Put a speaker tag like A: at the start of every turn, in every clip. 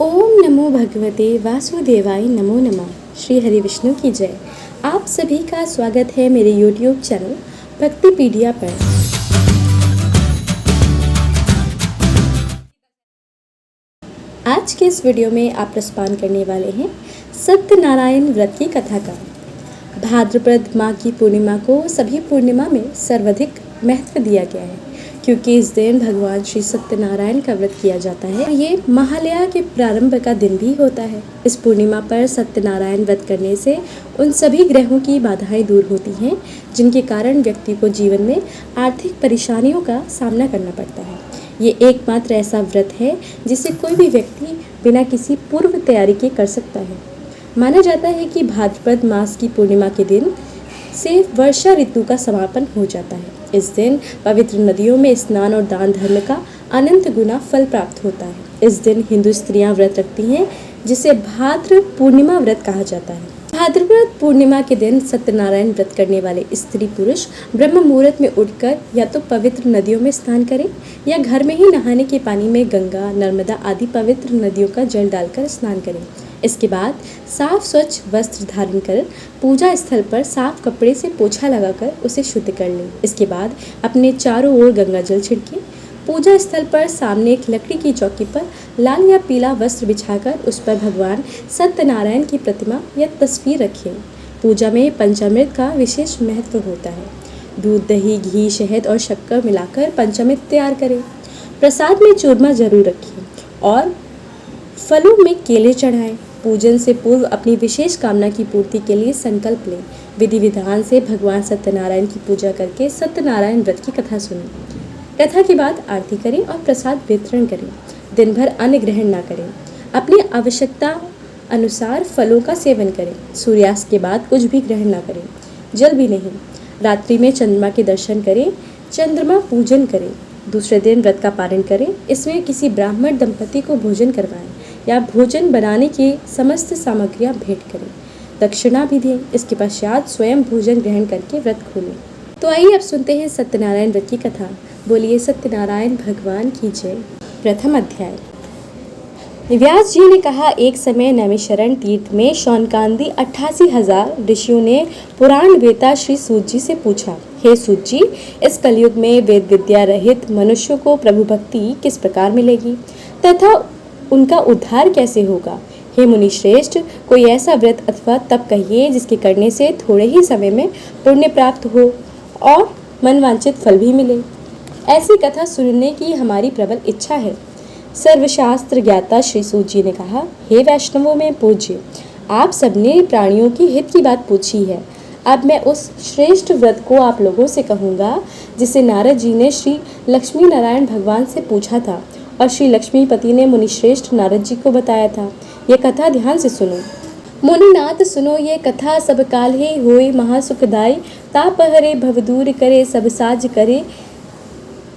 A: ओम नमो भगवते वासुदेवाय नमो नमः। श्री हरि विष्णु की जय। आप सभी का स्वागत है मेरे YouTube चैनल भक्तिपीडिया पर। आज के इस वीडियो में आप रसपान करने वाले हैं सत्यनारायण व्रत की कथा का। भाद्रपद माह की पूर्णिमा को सभी पूर्णिमा में सर्वाधिक महत्व दिया गया है, क्योंकि इस दिन भगवान श्री सत्यनारायण का व्रत किया जाता है। ये महालया के प्रारंभ का दिन भी होता है। इस पूर्णिमा पर सत्यनारायण व्रत करने से उन सभी ग्रहों की बाधाएं दूर होती हैं, जिनके कारण व्यक्ति को जीवन में आर्थिक परेशानियों का सामना करना पड़ता है। ये एकमात्र ऐसा व्रत है जिसे कोई भी व्यक्ति बिना किसी पूर्व तैयारी के कर सकता है। माना जाता है कि भाद्रपद मास की पूर्णिमा के दिन से वर्षा ऋतु का समापन हो जाता है। इस दिन पवित्र नदियों में स्नान और दान धर्म का अनंत गुना फल प्राप्त होता है। इस दिन हिंदू स्त्रियां व्रत रखती हैं, जिसे भाद्र पूर्णिमा व्रत कहा जाता है। भाद्रपद पूर्णिमा के दिन सत्यनारायण व्रत करने वाले स्त्री पुरुष ब्रह्म मुहूर्त में उठकर या तो पवित्र नदियों में स्नान करें या घर में ही नहाने के पानी में गंगा, नर्मदा आदि पवित्र नदियों का जल डालकर स्नान करें। इसके बाद साफ स्वच्छ वस्त्र धारण कर पूजा स्थल पर साफ कपड़े से पोछा लगाकर उसे शुद्ध कर लें। इसके बाद अपने चारों ओर गंगा जल छिड़कें। पूजा स्थल पर सामने एक लकड़ी की चौकी पर लाल या पीला वस्त्र बिछाकर उस पर भगवान सत्यनारायण की प्रतिमा या तस्वीर रखें। पूजा में पंचामृत का विशेष महत्व होता है। दूध, दही, घी, शहद और शक्कर मिलाकर पंचामृत तैयार करें। प्रसाद में चूरमा जरूर रखें और फलों में केले चढ़ाएं। पूजन से पूर्व अपनी विशेष कामना की पूर्ति के लिए संकल्प लें। विधि विधान से भगवान सत्यनारायण की पूजा करके सत्यनारायण व्रत की कथा सुनें। कथा के बाद आरती करें और प्रसाद वितरण करें। दिन भर अन्न ग्रहण ना करें। अपनी आवश्यकता अनुसार फलों का सेवन करें। सूर्यास्त के बाद कुछ भी ग्रहण ना करें, जल भी नहीं। रात्रि में चंद्रमा के दर्शन करें, चंद्रमा पूजन करें। दूसरे दिन व्रत का पारण करें। इसमें किसी ब्राह्मण दंपति को भोजन करवाएं या भोजन बनाने की समस्त सामग्रियां भेंट करें। दक्षिणा भी दें। इसके पश्चात स्वयं भोजन ग्रहण करके व्रत खोलें। तो आइए अब सुनते हैं सत्यनारायण व्रत की कथा। बोलिए सत्यनारायण भगवान की जय। प्रथम अध्याय। व्यास जी ने कहा, एक समय नैमिषारण्य तीर्थ में शौनकादि 88,000 ऋषियों ने पुराण वेता श्री सूत जी से पूछा, हे सूत जी, इस कलयुग में वेद विद्या रहित मनुष्यों को प्रभु भक्ति किस प्रकार मिलेगी तथा उनका उद्धार कैसे होगा? हे मुनि श्रेष्ठ, कोई ऐसा व्रत अथवा तप कहिए जिसके करने से थोड़े ही समय में पुण्य प्राप्त हो और मनवांछित फल भी मिले। ऐसी कथा सुनने की हमारी प्रबल इच्छा है। सर्वशास्त्र ज्ञाता श्री सूत जी ने कहा, हे वैष्णवों में पूज्य, आप सबने प्राणियों की हित की बात पूछी है। अब मैं उस श्रेष्ठ व्रत को आप लोगों से कहूँगा जिसे नारद जी ने श्री लक्ष्मी नारायण भगवान से पूछा था और श्री लक्ष्मीपति ने मुनिश्रेष्ठ नारद जी को बताया था। ये कथा ध्यान से सुनो। मुनिनाथ सुनो ये कथा, सब काल हे होए महासुखदाई। ताप हरे भव दूर करे, सब साज करे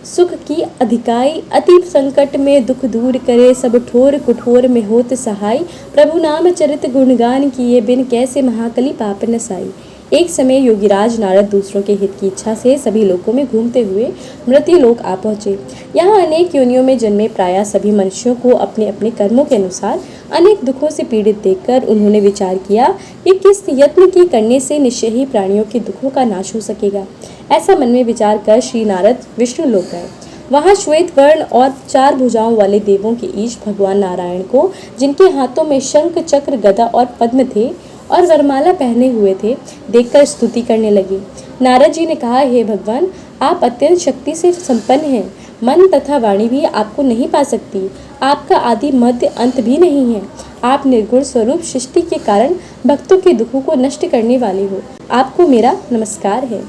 A: सुख की अधिकाई। अति संकट में दुख दूर करे, सब ठोर कुठोर में होत सहाय। प्रभु नाम चरित गुणगान किए, बिन कैसे महाकली पाप नसाई। एक समय योगीराज नारद दूसरों के हित की इच्छा से सभी लोकों में घूमते हुए मृत्यु लोक आ पहुँचे। यहाँ अनेक योनियों में जन्मे प्रायः सभी मनुष्यों को अपने अपने कर्मों के अनुसार अनेक दुखों से पीड़ित देखकर उन्होंने विचार किया कि किस यत्न के करने से निश्चय ही प्राणियों के दुखों का नाश हो सकेगा। ऐसा मन में विचार कर श्री नारद विष्णु लोक गए। वहाँ श्वेत वर्ण और 4 भुजाओं वाले देवों के ईश भगवान नारायण को, जिनके हाथों में शंख, चक्र, गदा और पद्म थे और वरमाला पहने हुए थे, देखकर स्तुति करने लगे। नारद जी ने कहा, हे भगवान, आप अत्यंत शक्ति से संपन्न हैं। मन तथा वाणी भी आपको नहीं पा सकती। आपका आदि मध्य अंत भी नहीं है। आप निर्गुण स्वरूप सृष्टि के कारण भक्तों के दुखों को नष्ट करने वाले हो। आपको मेरा नमस्कार है।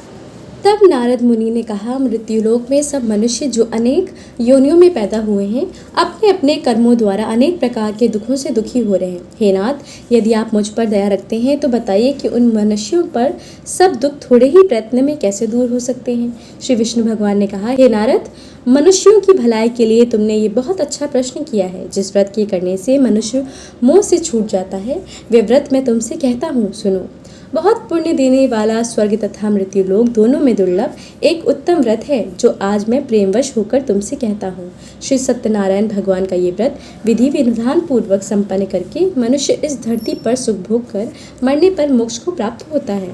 A: तब नारद मुनि ने कहा, मृत्युलोक में सब मनुष्य जो अनेक योनियों में पैदा हुए हैं, अपने अपने कर्मों द्वारा अनेक प्रकार के दुखों से दुखी हो रहे हैं। हे नाथ, यदि आप मुझ पर दया रखते हैं तो बताइए कि उन मनुष्यों पर सब दुख थोड़े ही प्रयत्न में कैसे दूर हो सकते हैं। श्री विष्णु भगवान ने कहा, हे नारद, मनुष्यों की भलाई के लिए तुमने ये बहुत अच्छा प्रश्न किया है। जिस व्रत के करने से मनुष्य मोह से छूट जाता है, वे व्रत मैं तुमसे कहता हूँ, सुनो। बहुत पुण्य देने वाला स्वर्ग तथा मृत्यु लोक दोनों में दुर्लभ एक उत्तम व्रत है जो आज मैं प्रेमवश होकर तुमसे कहता हूँ। श्री सत्यनारायण भगवान का ये व्रत विधि विधान पूर्वक संपन्न करके मनुष्य इस धरती पर सुख भोग कर मरने पर मोक्ष को प्राप्त होता है।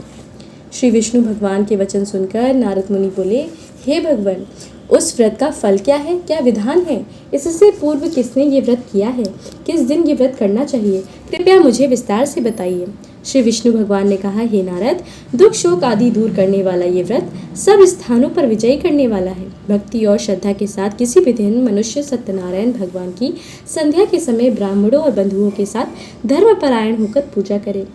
A: श्री विष्णु भगवान के वचन सुनकर नारद मुनि बोले, हे भगवान, उस व्रत का फल क्या है, क्या विधान है? इससे पूर्व किसने ये व्रत किया है? किस दिन ये व्रत करना चाहिए? कृपया मुझे विस्तार से बताइए। श्री विष्णु भगवान ने कहा, हे नारद, दुख शोक आदि दूर करने वाला ये व्रत सब स्थानों पर विजयी करने वाला है। भक्ति और श्रद्धा के साथ किसी भी दिन मनुष्य सत्यनारायण भगवान की संध्या के समय ब्राह्मणों और बंधुओं के साथ धर्मपरायण होकर पूजा करे।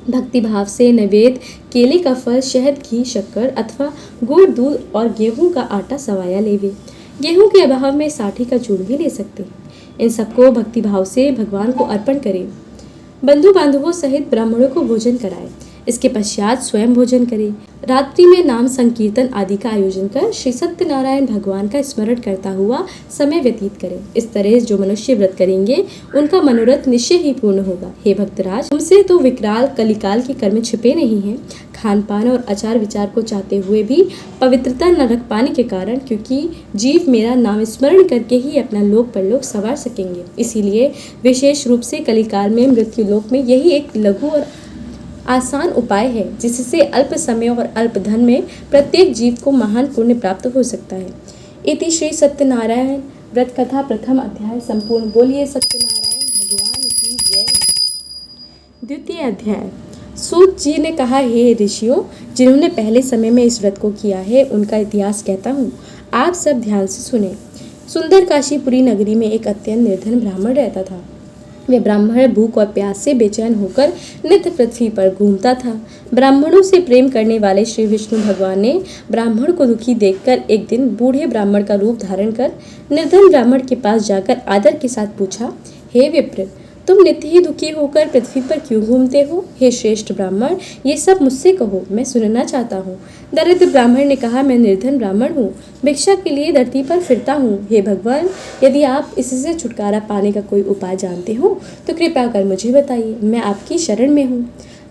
A: भक्ति भाव से नैवेद्य केले का फल, शहद, घी, शक्कर अथवा गुड़, दूध और गेहूं का आटा सवाया लेवे। गेहूं के अभाव में साठी का चूर्ण भी ले सकते हैं। इन सबको भक्ति भाव से भगवान को अर्पण करें। बंधु बांधवों सहित ब्राह्मणों को भोजन कराएं। इसके पश्चात स्वयं भोजन करें। रात्रि में नाम संकीर्तन आदि का आयोजन कर श्री सत्यनारायण भगवान का स्मरण करता हुआ समय व्यतीत करें। इस तरह जो मनुष्य व्रत करेंगे उनका मनोरथ निश्चय ही पूर्ण होगा। हे भक्तराज, तुमसे तो विकराल कलिकाल के कर्म छिपे नहीं हैं। खान पान और आचार विचार को चाहते हुए भी पवित्रता न रख पाने के कारण, क्योंकि जीव मेरा नाम स्मरण करके ही अपना लोक परलोक संवार सकेंगे, इसीलिए विशेष रूप से कलिकाल में मृत्यु लोक में यही एक लघु और आसान उपाय है जिससे अल्प समय और अल्प धन में प्रत्येक जीव को महान पुण्य प्राप्त हो सकता है। इति श्री सत्यनारायण व्रत कथा प्रथम अध्याय संपूर्ण। बोलिए सत्यनारायण भगवान की जय। द्वितीय अध्याय। सूत जी ने कहा, हे ऋषियों, जिन्होंने पहले समय में इस व्रत को किया है उनका इतिहास कहता हूँ, आप सब ध्यान से सुने। सुंदर काशीपुरी नगरी में एक अत्यंत निर्धन ब्राह्मण रहता था। वह ब्राह्मण भूख और प्यास से बेचैन होकर नित्य पृथ्वी पर घूमता था। ब्राह्मणों से प्रेम करने वाले श्री विष्णु भगवान ने ब्राह्मण को दुखी देखकर एक दिन बूढ़े ब्राह्मण का रूप धारण कर निर्धन ब्राह्मण के पास जाकर आदर के साथ पूछा, हे विप्र, तुम नित्य ही दुखी होकर पृथ्वी पर क्यों घूमते हो? हे श्रेष्ठ ब्राह्मण, ये सब मुझसे कहो, मैं सुनना चाहता हूँ। दरिद्र ब्राह्मण ने कहा, मैं निर्धन ब्राह्मण हूँ, भिक्षा के लिए धरती पर फिरता हूँ। हे भगवान, यदि आप इससे छुटकारा पाने का कोई उपाय जानते हो तो कृपया कर मुझे बताइए, मैं आपकी शरण में हूँ।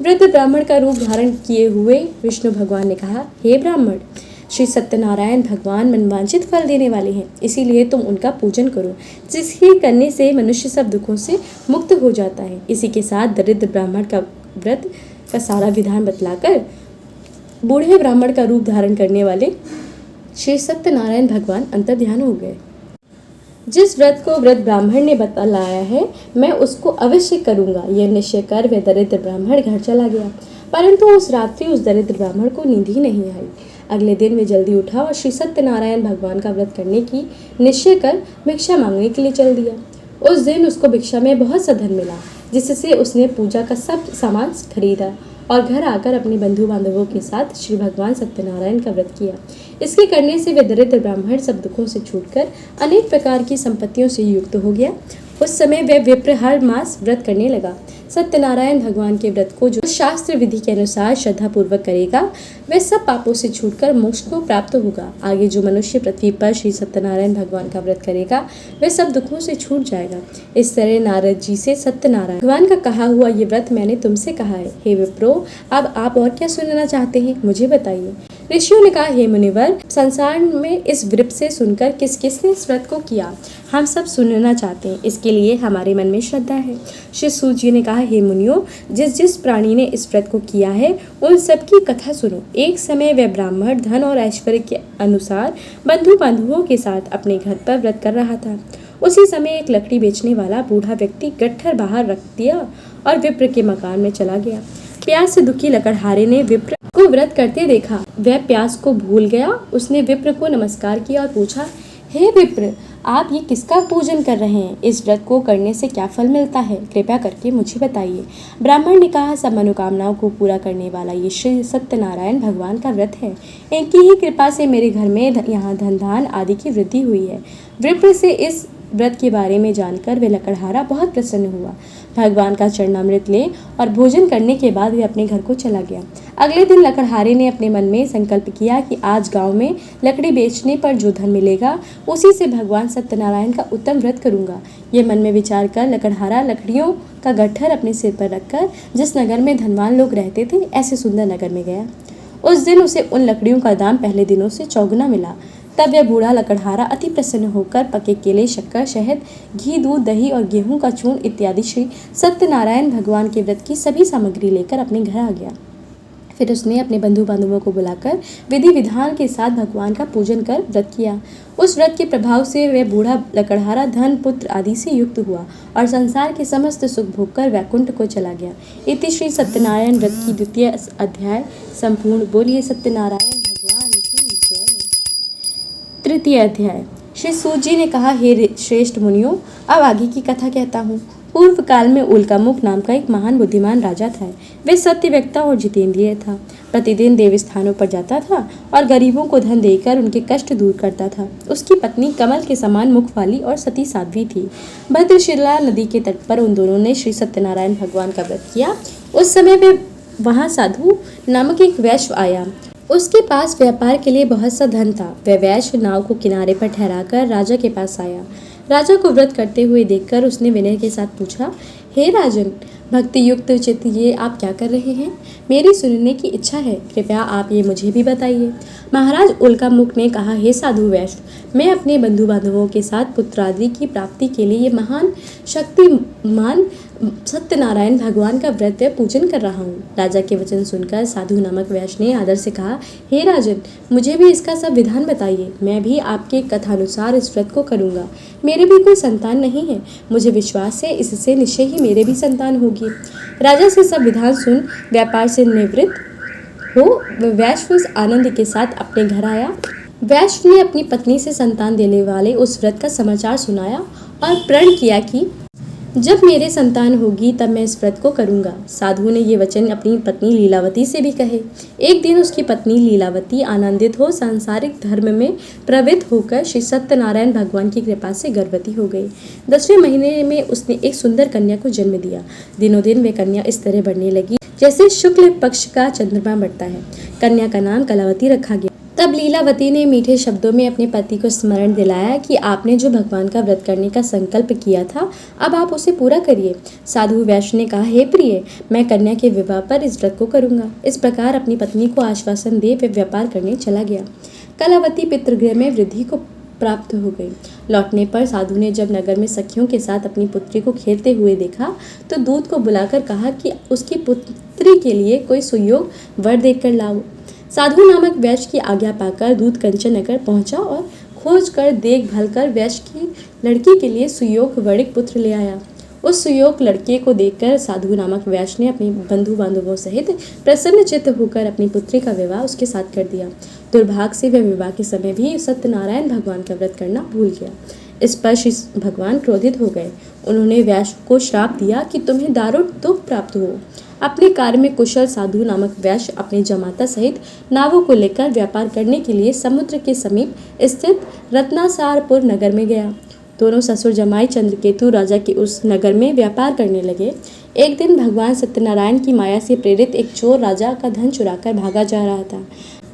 A: वृद्ध ब्राह्मण का रूप धारण किए हुए विष्णु भगवान ने कहा, हे ब्राह्मण, श्री सत्यनारायण भगवान मनवांछित फल देने वाले हैं, इसीलिए तुम उनका पूजन करो, जिसके करने से मनुष्य सब दुखों से मुक्त हो जाता है। इसी के साथ दरिद्र ब्राह्मण का व्रत का सारा विधान बतलाकर बूढ़े ब्राह्मण का रूप धारण करने वाले श्री सत्यनारायण भगवान अंतर्ध्यान हो गए। जिस व्रत को व्रत ब्राह्मण ने बतलाया है मैं उसको अवश्य करूंगा, यह निश्चय कर वह दरिद्र ब्राह्मण घर चला गया। परंतु उस रात्रि उस दरिद्र ब्राह्मण को नींद ही नहीं आई। अगले दिन वे जल्दी उठा और श्री सत्यनारायण भगवान का व्रत करने की निश्चय कर भिक्षा मांगने के लिए चल दिया। उस दिन उसको भिक्षा में बहुत सा धन मिला, जिससे उसने पूजा का सब सामान खरीदा और घर आकर अपने बंधु बांधवों के साथ श्री भगवान सत्यनारायण का व्रत किया। इसके करने से वे दरिद्र ब्राह्मण सब दुखों से छूटकर अनेक प्रकार की संपत्तियों से युक्त हो गया। उस समय वह विप्र हर मास व्रत करने लगा। सत्यनारायण भगवान के व्रत को जो शास्त्र विधि के अनुसार श्रद्धा पूर्वक करेगा वह सब पापों से छूटकर मोक्ष को प्राप्त होगा। आगे जो मनुष्य पृथ्वी पर श्री सत्यनारायण भगवान का व्रत करेगा वह सब दुखों से छूट जाएगा। इस तरह नारद जी से सत्यनारायण भगवान का कहा हुआ ये व्रत मैंने तुमसे कहा है। हे विप्रो, अब आप और क्या सुनना चाहते हैं, मुझे बताइए। ऋषियों ने कहा, हे मुनिवर, संसार में इस व्रत से सुनकर किस किसने इस व्रत को किया, हम सब सुनना चाहते हैं, इसके लिए हमारे मन में श्रद्धा है। श्री सूत जी ने कहा, हे मुनियों, जिस जिस प्राणी ने इस व्रत को किया है उन सब की कथा सुनो। एक समय वह ब्राह्मण धन और ऐश्वर्य के अनुसार बंधु बांधवों के साथ अपने घर पर व्रत कर रहा था। उसी समय एक लकड़ी बेचने वाला बूढ़ा व्यक्ति गट्ठर बाहर रख दिया और विप्र के मकान में चला गया। प्यास से दुखी लकड़हारे ने विप्र को व्रत करते देखा। वह प्यास को भूल गया। उसने विप्र को नमस्कार किया और पूछा, हे विप्र, आप ये किसका पूजन कर रहे हैं? इस व्रत को करने से क्या फल मिलता है, कृपया करके मुझे बताइए। ब्राह्मण ने कहा, सब मनोकामनाओं को पूरा करने वाला ये श्री सत्यनारायण भगवान का व्रत है। इनकी ही कृपा से मेरे घर में यहाँ धन धान आदि की वृद्धि हुई है। विप्र से इस व्रत के बारे में जानकर वे लकड़हारा बहुत प्रसन्न हुआ। भगवान का चरणामृत ले और भोजन करने के बाद वे अपने घर को चला गया। अगले दिन लकड़हारे ने अपने मन में संकल्प किया कि आज गांव में लकड़ी बेचने पर जो धन मिलेगा उसी से भगवान सत्यनारायण का उत्तम व्रत करूंगा। ये मन में विचार कर लकड़हारा लकड़ियों का गट्ठर अपने सिर पर रखकर जिस नगर में धनवान लोग रहते थे ऐसे सुंदर नगर में गया। उस दिन उसे उन लकड़ियों का दाम पहले दिनों से चौगुना मिला। तब वह बूढ़ा लकड़हारा अति प्रसन्न होकर पके केले, शक्कर, शहद, घी, दूध, दही और गेहूं का चूर्ण इत्यादि श्री सत्यनारायण भगवान के व्रत की सभी सामग्री लेकर अपने घर आ गया। फिर उसने अपने बंधु बांधवों को बुलाकर विधि विधान के साथ भगवान का पूजन कर व्रत किया। उस व्रत के प्रभाव से वह बूढ़ा लकड़हारा धन, पुत्र आदि से युक्त हुआ और संसार के समस्त सुख भोग कर वैकुंठ को चला गया। इति श्री सत्यनारायण व्रत की द्वितीय अध्याय संपूर्ण। बोलिए सत्यनारायण भगवान की जय। तृतीय अध्याय। श्री सूत जी ने कहा, हे श्रेष्ठ मुनियों, अब आगे की कथा कहता हूँ। पूर्व काल में उल्कामुख नाम का एक महान बुद्धिमान राजा था। वे सत्यवक्ता और जितेंद्रिय था। प्रतिदिन देव स्थानों पर जाता था और गरीबों को धन देकर उनके कष्ट दूर करता था। उसकी पत्नी कमल के समान मुख वाली और सती साध्वी थी। भद्रशिला नदी के तट पर उन दोनों ने श्री सत्यनारायण भगवान का व्रत किया। उस समय वे वहाँ साधु नामक एक वैश्य आया। उसके पास व्यापार के लिए बहुत सा धन था। वह वैश्य नाव को किनारे पर ठहराकर राजा के पास आया। राजा को व्रत करते हुए देखकर उसने विनय के साथ पूछा, हे राजन, भक्ति युक्त चित्त ये आप क्या कर रहे हैं? मेरी सुनने की इच्छा है, कृपया आप ये मुझे भी बताइए। महाराज उल्कामुख ने कहा, हे साधु वैश्य, मैं अपने बंधु बांधवों के साथ पुत्रादि की प्राप्ति के लिए महान शक्तिमान सत्यनारायण भगवान का व्रत पूजन कर रहा हूँ। राजा के वचन सुनकर साधु नामक वैश्य ने आदर से कहा, हे राजन, मुझे भी इसका सब विधान बताइए। मैं भी आपके कथानुसार इस व्रत को करूँगा। मेरे भी कोई संतान नहीं है। मुझे विश्वास है इससे निश्चय ही मेरे भी संतान होगी। राजा से सब विधान सुन व्यापार से निवृत्त हो वैश्य आनंद के साथ अपने घर आया। वैश्य ने अपनी पत्नी से संतान देने वाले उस व्रत का समाचार सुनाया और प्रण किया कि जब मेरे संतान होगी तब मैं इस व्रत को करूंगा। साधु ने ये वचन अपनी पत्नी लीलावती से भी कहे। एक दिन उसकी पत्नी लीलावती आनंदित हो सांसारिक धर्म में प्रवृत्त होकर श्री सत्यनारायण भगवान की कृपा से गर्भवती हो गई। 10वें महीने में उसने एक सुंदर कन्या को जन्म दिया। दिनों दिन वे कन्या इस तरह बढ़ने लगी जैसे शुक्ल पक्ष का चंद्रमा बढ़ता है। कन्या का नाम कलावती रखा गया। तब लीलावती ने मीठे शब्दों में अपने पति को स्मरण दिलाया कि आपने जो भगवान का व्रत करने का संकल्प किया था, अब आप उसे पूरा करिए। साधु वैश्य ने कहा, हे प्रिय, मैं कन्या के विवाह पर इस व्रत को करूंगा। इस प्रकार अपनी पत्नी को आश्वासन दे वे व्यापार करने चला गया। कलावती पितृगृह में वृद्धि को प्राप्त हो गई। लौटने पर साधु ने जब नगर में सखियों के साथ अपनी पुत्री को खेलते हुए देखा तो दूत को बुलाकर कहा कि उसकी पुत्री के लिए कोई सुयोग वर देकर लाओ। साधु नामक वैश्य की आज्ञा पाकर दूत कंचन नगर पहुंचा और खोज कर देख भल कर वैश्य की लड़की के लिए सुयोग वर्णिक पुत्र ले आया। उस सुयोग लड़के को देखकर साधु नामक वैश्य ने अपने बंधु बांधवों सहित प्रसन्न चित्त होकर अपनी पुत्री का विवाह उसके साथ कर दिया। दुर्भाग्य से वह विवाह के समय भी सत्यनारायण भगवान का व्रत करना भूल गया। इस पर श्री भगवान क्रोधित हो गए। उन्होंने वैश्य को श्राप दिया कि तुम्हें दारुण दुख प्राप्त हो। अपने कार्य में कुशल साधु नामक वैश्य अपने जमाता सहित नावों को लेकर व्यापार करने के लिए समुद्र के समीप स्थित रत्नासारपुर नगर में गया। दोनों ससुर जमाई चंद्रकेतु राजा के उस नगर में व्यापार करने लगे। एक दिन भगवान सत्यनारायण की माया से प्रेरित एक चोर राजा का धन चुराकर भागा जा रहा था।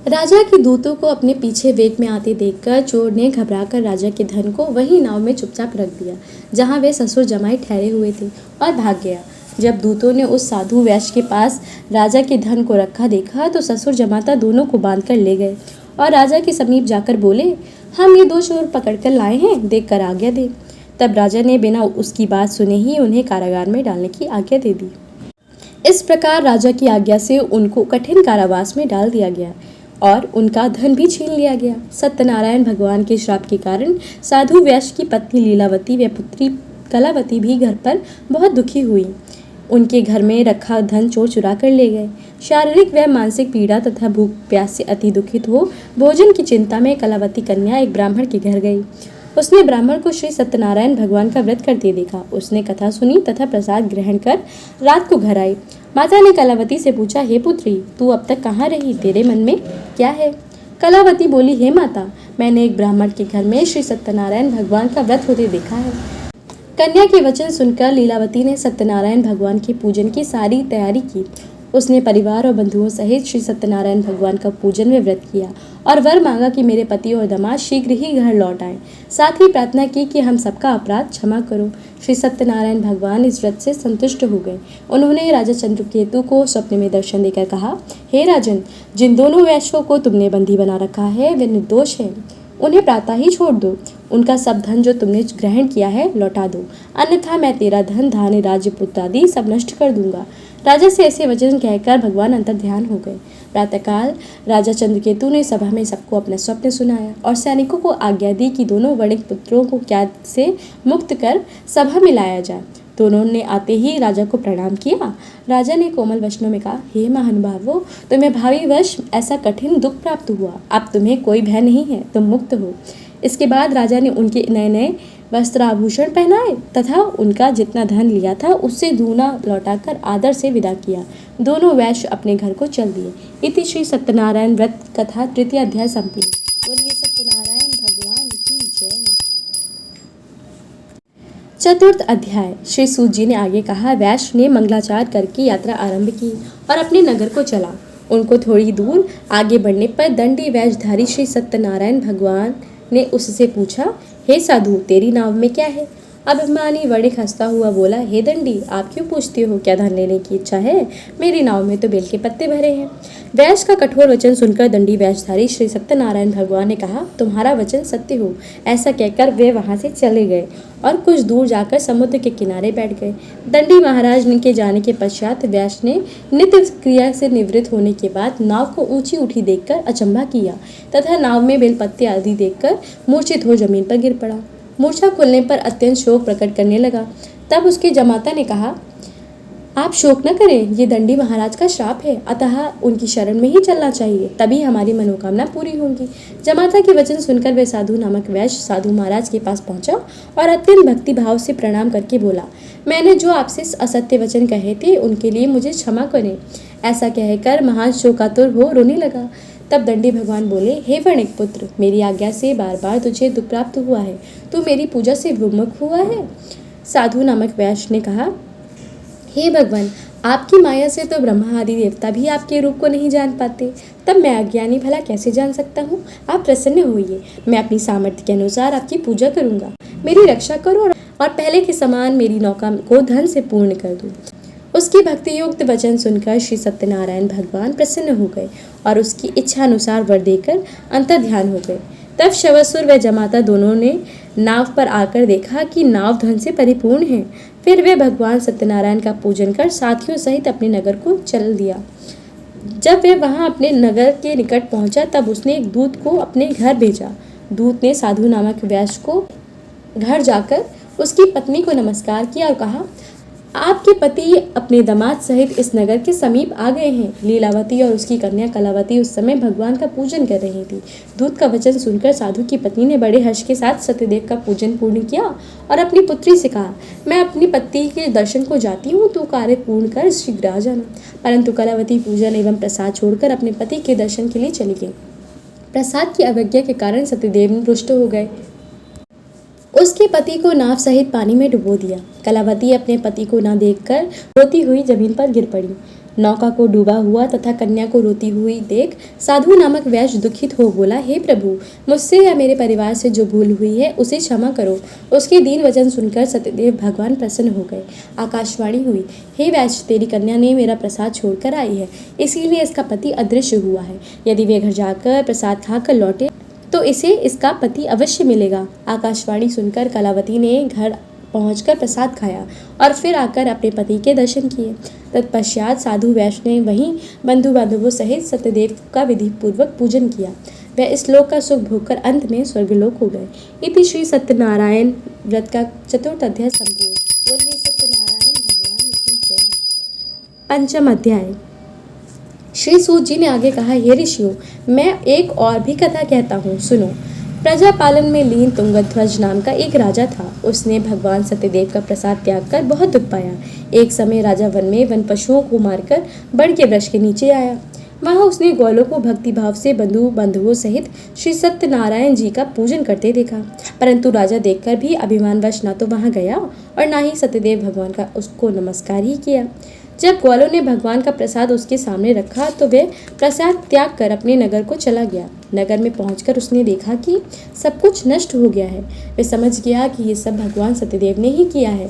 A: राजा के दूतों को अपने पीछे वेग में आते देखकर चोर ने घबराकर राजा के धन को वही नाव में चुपचाप रख दिया जहां वे ससुर जमाई ठहरे हुए थे और भाग गया। जब दूतों ने उस साधु वैश्य के पास राजा के धन को रखा देखा तो ससुर जमाता दोनों को बांधकर ले गए और राजा के समीप जाकर बोले, हम ये 2 चोर पकड़कर लाए हैं, देख कर आज्ञा दे। तब राजा ने बिना उसकी बात सुने ही उन्हें कारागार में डालने की आज्ञा दे दी। इस प्रकार राजा की आज्ञा से उनको कठिन कारावास में डाल दिया गया और उनका धन भी छीन लिया गया। सत्यनारायण भगवान के श्राप के कारण साधु वैश्य की पत्नी लीलावती व पुत्री कलावती भी घर पर बहुत दुखी हुई। उनके घर में रखा धन चोर चुरा कर ले गए। शारीरिक व मानसिक पीड़ा तथा भूख प्यास से अति दुखित हो भोजन की चिंता में कलावती कन्या एक ब्राह्मण के घर गई। उसने ब्राह्मण को श्री सत्यनारायण भगवान का व्रत करते देखा। उसने कथा सुनी तथा प्रसाद ग्रहण कर रात को घर आई। माता ने कलावती से पूछा, हे पुत्री, तू अब तक कहाँ रही? तेरे मन में क्या है? कलावती बोली, हे माता, मैंने एक ब्राह्मण के घर में श्री सत्यनारायण भगवान का व्रत होते देखा है। कन्या के वचन सुनकर लीलावती ने सत्यनारायण भगवान के पूजन की सारी तैयारी की। उसने परिवार और बंधुओं सहित श्री सत्यनारायण भगवान का पूजन व व्रत किया और वर मांगा कि मेरे पति और दामाद शीघ्र ही घर लौट आएं। साथ ही प्रार्थना की कि हम सबका अपराध क्षमा करो। श्री सत्यनारायण भगवान इस व्रत से संतुष्ट हो गए। उन्होंने राजा चंद्रकेतु को स्वप्न में दर्शन देकर कहा, हे राजन, जिन दोनों वैश्यों को तुमने बंदी बना रखा है वे निर्दोष हैं। उन्हें प्रातः ही छोड़ दो। उनका सब धन जो तुमने ग्रहण किया है लौटा दो, अन्यथा मैं तेरा धन, धान्य, राज्य, पुत्र आदि सब नष्ट कर दूंगा। राजा से ऐसे वचन कहकर भगवान अंतर ध्यान हो गए। प्रातःकाल राजा चंद्रकेतु ने सभा में सबको अपना स्वप्न सुनाया और सैनिकों को आज्ञा दी कि दोनों वणिक पुत्रों को कैद से मुक्त कर सभा में लाया जाए। दोनों ने आते ही राजा को प्रणाम किया। राजा ने कोमल वचनों में कहा, हे महानुभावों, तुम्हें भावी वर्ष ऐसा कठिन दुख प्राप्त हुआ, अब तुम्हें कोई भय नहीं है, तुम मुक्त हो। इसके बाद राजा ने उनके नए नए वस्त्र आभूषण पहनाए तथा उनका जितना धन लिया था उससे दूना लौटाकर आदर से विदा किया। दोनों वैश्य अपने घर को चल दिए। इति श्री सत्यनारायण व्रत कथा तृतीय अध्याय संपूर्ण। बोलिए सत्यनारायण भगवान की जय। चतुर्थ अध्याय। श्री सूत जी ने आगे कहा, वैश्य ने मंगलाचार करके यात्रा आरंभ की और अपने नगर को चला। उनको थोड़ी दूर आगे बढ़ने पर दंडी वेशधारी श्री सत्यनारायण भगवान ने उससे पूछा, हे साधु, तेरी नाव में क्या है? अभिमानी वणिक हंसता हुआ बोला, हे दंडी, आप क्यों पूछते हो? क्या धन लेने की इच्छा है? मेरी नाव में तो बेल के पत्ते भरे हैं। वैश्य का कठोर वचन सुनकर दंडी वेशधारी श्री सत्यनारायण भगवान ने कहा, तुम्हारा वचन सत्य हो। ऐसा कहकर वे वहां से चले गए और कुछ दूर जाकर समुद्र के किनारे बैठ गए। दंडी महाराज के जाने के पश्चात वैश्य ने नित्य क्रिया से निवृत्त होने के बाद नाव को ऊंची उठी देखकर अचंभा किया तथा नाव में बेलपत्ते आदि देखकर मूर्छित हो जमीन पर गिर पड़ा। मूर्छा खुलने पर अत्यंत शोक प्रकट करने लगा। तब उसके जमाता ने कहा, आप शोक न करें, ये दंडी महाराज का श्राप है, अतः उनकी शरण में ही चलना चाहिए, तभी हमारी मनोकामना पूरी होगी। जमाता के वचन सुनकर वह साधु नामक वैश्य साधु महाराज के पास पहुंचा और अत्यंत भक्ति भाव से प्रणाम करके बोला, मैंने जो आपसे असत्य वचन कहे थे उनके लिए मुझे क्षमा करें। ऐसा कहकर महान शोकातुर हो रोने लगा। तब दंडी भगवान बोले, हे वणिक पुत्र, मेरी आज्ञा से बार बार तुझे दुख प्राप्त हुआ है, तू मेरी पूजा से विमुख हुआ है। साधु नामक वैश्य ने कहा, हे भगवान, आपकी माया से तो ब्रह्मा आदि देवता भी आपके रूप को नहीं जान पाते, तब मैं अज्ञानी भला कैसे जान सकता हूँ? आप प्रसन्न होइए, मैं अपनी सामर्थ्य के अनुसार आपकी पूजा करूँगा। मेरी रक्षा करो और पहले के समान मेरी नौका को धन से पूर्ण कर दो। उसकी भक्ति युक्त वचन सुनकर श्री सत्यनारायण भगवान प्रसन्न हो गए और उसकी इच्छा अनुसार वर देकर अंतर ध्यान हो गए। तब शवसुर व जमाता दोनों ने नाव पर आकर देखा कि नाव धन से परिपूर्ण है। फिर वे भगवान सत्यनारायण का पूजन कर साथियों सहित अपने नगर को चल दिया। जब वे वहां अपने नगर के निकट पहुंचा तब उसने एक दूत को अपने घर भेजा। दूत ने साधु नामक वैश्य को घर जाकर उसकी पत्नी को नमस्कार किया और कहा, आपके पति अपने दामाद सहित इस नगर के समीप आ गए हैं। लीलावती और उसकी कन्या कलावती उस समय भगवान का पूजन कर रही थी। दूत का वचन सुनकर साधु की पत्नी ने बड़े हर्ष के साथ सत्यदेव का पूजन पूर्ण किया और अपनी पुत्री से कहा, मैं अपनी पति के दर्शन को जाती हूँ, तो कार्य पूर्ण कर शीघ्र आ जाना। परंतु कलावती पूजन एवं प्रसाद छोड़कर अपने पति के दर्शन के लिए चली गई। प्रसाद की अवज्ञा के कारण सत्यदेव रुष्ट हो गए। उसके पति को नाव सहित पानी में डुबो दिया। कलावती अपने पति को न देखकर रोती हुई जमीन पर गिर पड़ी। नौका को डूबा हुआ तथा कन्या को रोती हुई देख साधु नामक वैश्य दुखित हो बोला, हे प्रभु, मुझसे या मेरे परिवार से जो भूल हुई है उसे क्षमा करो। उसके दीन वचन सुनकर सत्यदेव भगवान प्रसन्न हो गए। आकाशवाणी हुई, हे वैश्य, तेरी कन्या ने मेरा प्रसाद छोड़कर आई है, इसीलिए इसका पति अदृश्य हुआ है। यदि वे घर जाकर प्रसाद खाकर लौटे तो इसे इसका पति अवश्य मिलेगा। आकाशवाणी सुनकर कलावती ने घर पहुंचकर प्रसाद खाया और फिर आकर अपने पति के दर्शन किए। तत्पश्चात साधु वैश्य ने वहीं बंधु बांधवों सहित सत्यदेव का विधि पूर्वक पूजन किया। वह इस लोक का सुख भोगकर अंत में स्वर्गलोक हो गए। इति श्री सत्यनारायण व्रत का चतुर्थ अध्याय संपूर्ण। बोलिए सत्यनारायण भगवान की जय। पंचम अध्याय। श्री सूत जी ने आगे कहा, हे ऋषियों, मैं एक और भी कथा कहता हूँ, सुनो। प्रजा पालन में लीन तुंगध्वज नाम का एक राजा था। उसने भगवान सत्यदेव का प्रसाद त्याग कर बहुत दुख पाया। एक समय राजा वन में वन पशुओं को मारकर बड़ के वृक्ष के नीचे आया। वहाँ उसने ग्वालों को भक्तिभाव से बंधुओं सहित श्री सत्यनारायण जी का पूजन करते देखा। परंतु राजा देखकर भी अभिमानवश न तो वहाँ गया और न ही सत्यदेव भगवान का उसको नमस्कार ही किया। जब ग्वालों ने भगवान का प्रसाद उसके सामने रखा तो वह प्रसाद त्याग कर अपने नगर को चला गया। नगर में पहुंचकर उसने देखा कि सब कुछ नष्ट हो गया है। वह समझ गया कि ये सब भगवान सत्यदेव ने ही किया है।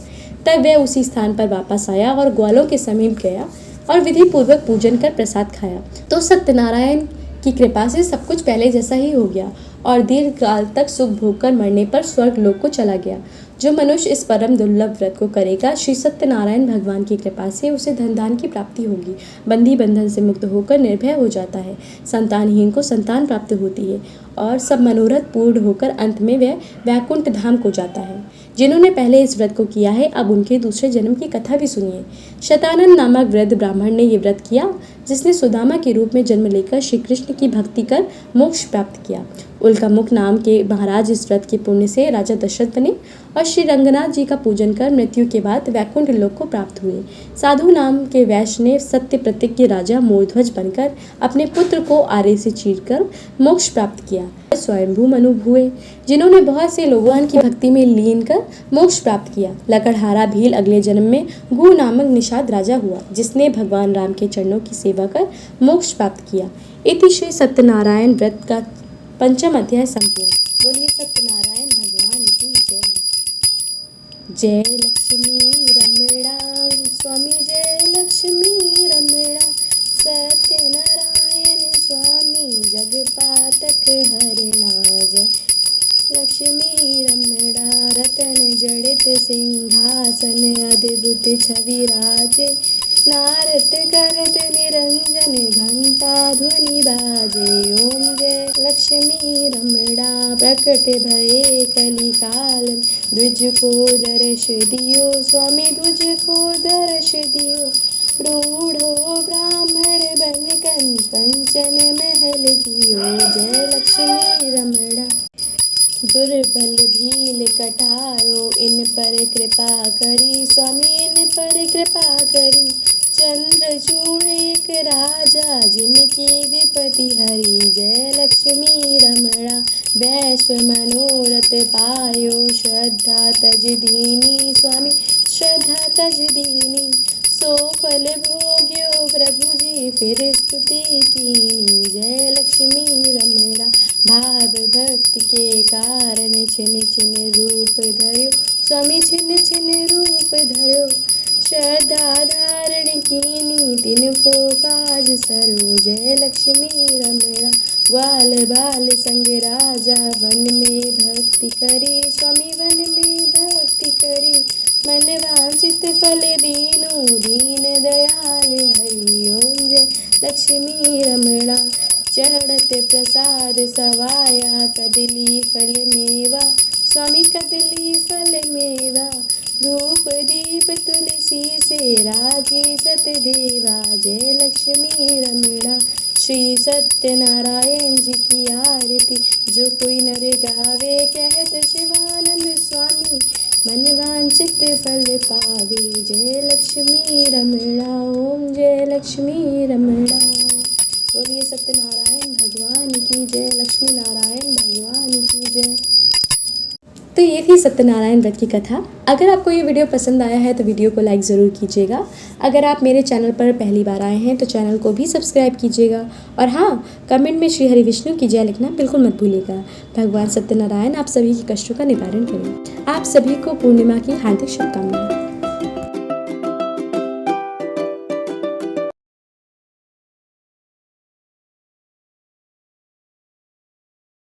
A: तब वह उसी स्थान पर वापस आया और ग्वालों के समीप गया और विधि पूर्वक पूजन कर प्रसाद खाया। तो सत्यनारायण की कृपा से सब कुछ पहले जैसा ही हो गया और दीर्घ काल तक सुख भोग कर मरने पर स्वर्ग लोक को चला गया। जो मनुष्य इस परम दुर्लभ व्रत को करेगा, श्री सत्यनारायण भगवान की कृपा से उसे धन दान की प्राप्ति होगी। बंदी बंधन से मुक्त होकर निर्भय हो जाता है। संतानहीन को संतान प्राप्त होती है और सब मनोरथ पूर्ण होकर अंत में वह वैकुंठ धाम को जाता है। जिन्होंने पहले इस व्रत को किया है, अब उनके दूसरे जन्म की कथा भी सुनिए। शतानंद नामक वृद्ध ब्राह्मण ने ये व्रत किया, जिसने सुदामा के रूप में जन्म लेकर श्री कृष्ण की भक्ति कर मोक्ष प्राप्त किया। उल्कामुख नाम के महाराज इस व्रत के पुण्य से राजा दशरथ बने और श्री रंगनाथ जी का पूजन कर मृत्यु के बाद वैकुंठ लोक को प्राप्त हुए। साधु नाम के वैश्य ने सत्य प्रतिज्ञ राजा मोरध्वज बनकर अपने पुत्र को आरे से चीरकर मोक्ष प्राप्त किया। स्वयंभू मनु हुए, जिन्होंने बहुत से लोगों की भक्ति में लीन कर मोक्ष प्राप्त किया। लकड़हारा भील अगले जन्म में गु नामक निषाद राजा हुआ, जिसने भगवान राम के चरणों की सेवा कर मोक्ष प्राप्त किया। इति श्री सत्यनारायण व्रत का पंचम अध्याय संपूर्ण। बोलिए सत्यनारायण भगवान की जय। जय लक्ष्मी रमणा स्वामी, जय लक्ष्मी रमणा। सत्यनारायण स्वामी जगपातक हरिणा। जय लक्ष्मी रमणा। रतन जड़ित सिंहासन अद्भुत छवि राजे। नारद करत निरंजन घंटा ध्वनि बाजे। ओम जय लक्ष्मी रमणा। प्रकट भये कलिकाल द्विज को दर्श दियो। स्वामी द्विज को दर्श दियो। रूढ़ो ब्राह्मण बन कंचन महल कियो। जय लक्ष्मी रमणा। दुर्बल भील कठारो इन पर कृपा करी। स्वामी इन पर कृपा करी। चंद्रचूड़ एक राजा जिनकी विपत्ति हरी। जय लक्ष्मी रमणा। वैश्व मनोरथ पायो श्रद्धा तज दीनी। स्वामी श्रद्धा तज दीनी। सो फल भोग्यो प्रभु जी फिर स्तुति कीनी। जय लक्ष्मी रमणा। भाव भक्ति के कारण छिन छिन रूप धर्यो। स्वामी छिन छिन रूप धर्यो। श्रद्धा धारण कीनी तिनको काज सरो। जय लक्ष्मी रमणा। ग्वाल बाल संग राजा वन में भक्ति करी। स्वामी वन में भक्ति करी। मन वांछित फल दीनो दीन दयाल हरि। ओम जय लक्ष्मी रमणा। चढ़त प्रसाद सवाया कदली फल मेवा। स्वामी कदली फल मेवा। धूप दीप तुलसी से राजी सतदेवा। जय लक्ष्मी रमणा। श्री सत्यनारायण जी की आरती जो कोई नर गावे। कहत शिवानंद स्वामी मन वांछित फल पावे। जय लक्ष्मी रमणा। ओम जय लक्ष्मी रमणा। बोलिए सत्यनारायण भगवान की जय। लक्ष्मी नारायण भगवान की जय। तो ये थी सत्यनारायण व्रत की कथा। अगर आपको ये वीडियो पसंद आया है तो वीडियो को लाइक ज़रूर कीजिएगा। अगर आप मेरे चैनल पर पहली बार आए हैं तो चैनल को भी सब्सक्राइब कीजिएगा। और हाँ, कमेंट में श्री हरि विष्णु की जय लिखना बिल्कुल मत भूलिएगा। भगवान सत्यनारायण आप सभी के कष्टों का निवारण करें। आप सभी को पूर्णिमा की हार्दिक शुभकामनाएं।